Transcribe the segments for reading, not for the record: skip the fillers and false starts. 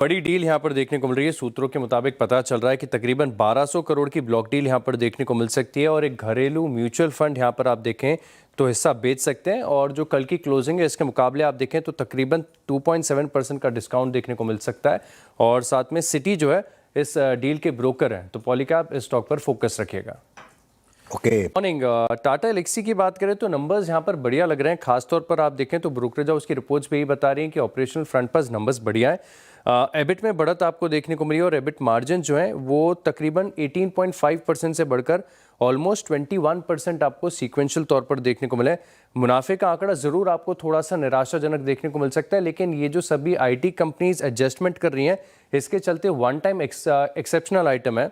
बड़ी डील यहां पर देखने को मिल रही है। सूत्रों के मुताबिक पता चल रहा है कि तकरीबन 1200 करोड़ की ब्लॉक डील यहां पर देखने को मिल सकती है और एक घरेलू म्यूचुअल फंड यहां पर आप देखें तो हिस्सा बेच सकते हैं और जो कल की क्लोजिंग है इसके मुकाबले आप देखें तो तकरीबन 2.7% का डिस्काउंट देखने को मिल सकता है। और साथ में सिटी जो है इस डील के ब्रोकर हैं, तो पॉलीकैब इस स्टॉक पर फोकस रखिएगा। मॉर्निंग। टाटा एल्क्सी की बात करें तो नंबर्स यहाँ पर बढ़िया लग रहे हैं। खासतौर पर आप देखें तो ब्रोकरेज हाउस की रिपोर्ट्स भी यही बता रही हैं कि ऑपरेशनल फ्रंट पर नंबर्स बढ़िया है। एबिट में बढ़त आपको देखने को मिली और एबिट मार्जिन जो है वो तकरीबन 18.5% से बढ़कर ऑलमोस्ट 21% आपको सीक्वेंशियल तौर पर देखने को मिला है। मुनाफे का आंकड़ा जरूर आपको थोड़ा सा निराशाजनक देखने को मिल सकता है, लेकिन ये जो सभी आईटी कंपनीज एडजस्टमेंट कर रही हैं इसके चलते वन टाइम एक्सेप्शनल आइटम है।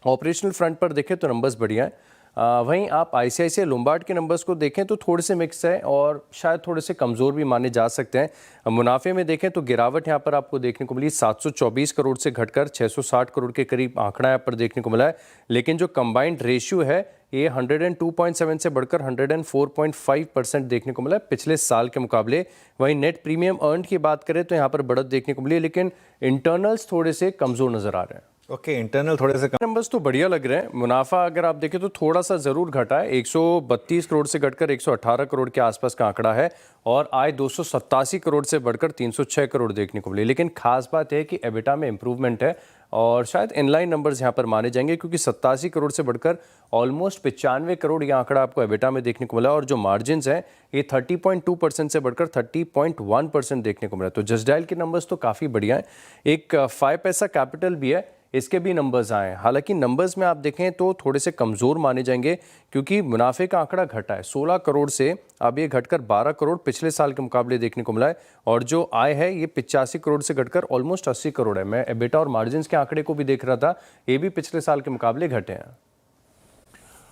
ऑपरेशनल फ्रंट पर देखें तो नंबर्स बढ़िया है। वहीं आप आईसीआईसीआई लोम्बार्ड के नंबर्स को देखें तो थोड़े से मिक्स है और शायद थोड़े से कमज़ोर भी माने जा सकते हैं। मुनाफे में देखें तो गिरावट यहाँ पर आपको देखने को मिली, 724 करोड़ से घटकर 660 करोड़ के करीब आंकड़ा यहाँ पर देखने को मिला है। लेकिन जो कंबाइंड रेशियो है ये 102.7 से बढ़कर 104.5% देखने को मिला है पिछले साल के मुकाबले। वहीं नेट प्रीमियम अर्न की बात करें तो यहाँ पर बढ़त देखने को मिली है, लेकिन इंटरनल्स थोड़े से कमज़ोर नज़र आ रहे हैं। इंटरनल थोड़े से नंबर्स तो बढ़िया लग रहे हैं। मुनाफा अगर आप देखें तो थोड़ा सा जरूर घटा है, 132 करोड़ से घटकर 118 करोड़ के आसपास का आंकड़ा है और आय 287 करोड़ से बढ़कर 306 करोड़ देखने को मिली। लेकिन खास बात है कि एबिटा में इंप्रूवमेंट है और शायद इनलाइन नंबर्स यहाँ पर माने जाएंगे क्योंकि 87 करोड़ से बढ़कर ऑलमोस्ट 95 करोड़ यह आंकड़ा आपको एबिटा में देखने को मिला और जो मार्जिन है ये 30.2% से बढ़कर 30.1% देखने को मिला। तो जस्ट डायल के नंबर्स तो काफ़ी बढ़िया है। एक 5 पैसा कैपिटल भी है, इसके भी नंबर्स आए। हालांकि नंबर्स में आप देखें तो थोड़े से कमज़ोर माने जाएंगे क्योंकि मुनाफे का आंकड़ा घटा है 16 करोड़ से अब ये घटकर 12 करोड़ पिछले साल के मुकाबले देखने को मिला है और जो आय है ये 85 करोड़ से घटकर ऑलमोस्ट 80 करोड़ है। मैं एबिटा और मार्जिन के आंकड़े को भी देख रहा था, ये भी पिछले साल के मुकाबले घटे हैं।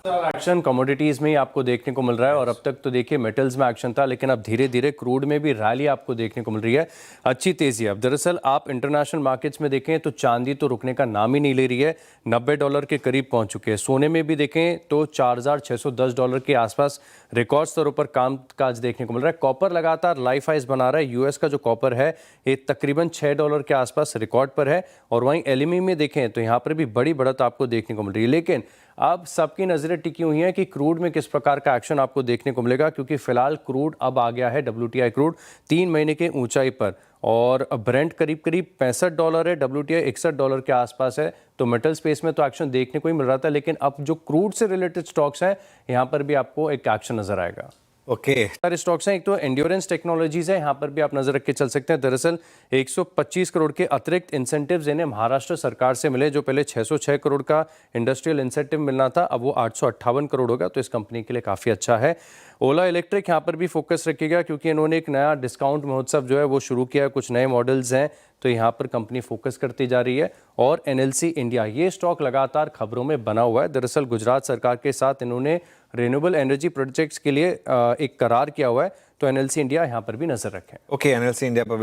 एक्शन कमोडिटीज में ही आपको देखने को मिल रहा है और अब तक तो देखिए मेटल्स में एक्शन था, लेकिन अब धीरे धीरे क्रूड में भी रैली आपको देखने को मिल रही है, अच्छी तेजी है। अब दरअसल आप इंटरनेशनल मार्केट्स में देखें तो चांदी तो रुकने का नाम ही नहीं ले रही है, $90 के करीब पहुंच चुके हैं। सोने में भी देखें तो $4,610 के आसपास रिकॉर्ड स्तरों पर कामकाज देखने को मिल रहा है। कॉपर लगातार लाइफ हाइज बना रहा है। यूएस का जो कॉपर है ये तकरीबन $6 के आसपास रिकॉर्ड पर है और वहीं एल्यूमिनियम में देखें तो यहाँ पर भी बड़ी बढ़त आपको देखने को मिल रही है। लेकिन अब सबकी नजरें टिकी हुई हैं कि क्रूड में किस प्रकार का एक्शन आपको देखने को मिलेगा, क्योंकि फिलहाल क्रूड अब आ गया है WTI क्रूड 3 महीने के ऊंचाई पर और ब्रेंट करीब करीब $65 है, WTI $61 के आसपास है। तो मेटल स्पेस में तो एक्शन देखने को ही मिल रहा था, लेकिन अब जो क्रूड से रिलेटेड स्टॉक्स हैं यहाँ पर भी आपको एक एक्शन नजर आएगा। सारे स्टॉक्स हैं। एक तो एंड्योरेंस टेक्नोलॉजीज है, यहाँ पर भी आप नजर रख के चल सकते हैं। दरअसल 125 करोड़ के अतिरिक्त इंसेंटिव्स इन्हें महाराष्ट्र सरकार से मिले, जो पहले 606 करोड़ का इंडस्ट्रियल इंसेंटिव मिलना था अब वो 858 करोड़ होगा, तो इस कंपनी के लिए काफ़ी अच्छा है। ओला इलेक्ट्रिक यहाँ पर भी फोकस रखिएगा क्योंकि इन्होंने एक नया डिस्काउंट महोत्सव जो है वो शुरू किया है, कुछ नए मॉडल्स हैं तो यहाँ पर कंपनी फोकस करती जा रही है। और एनएलसी इंडिया, ये स्टॉक लगातार खबरों में बना हुआ है। दरअसल गुजरात सरकार के साथ इन्होंने रिन्यूएबल एनर्जी प्रोजेक्ट्स के लिए एक करार किया हुआ है, तो एनएलसी इंडिया यहाँ पर भी नजर रखें। एनएलसी इंडिया पर भी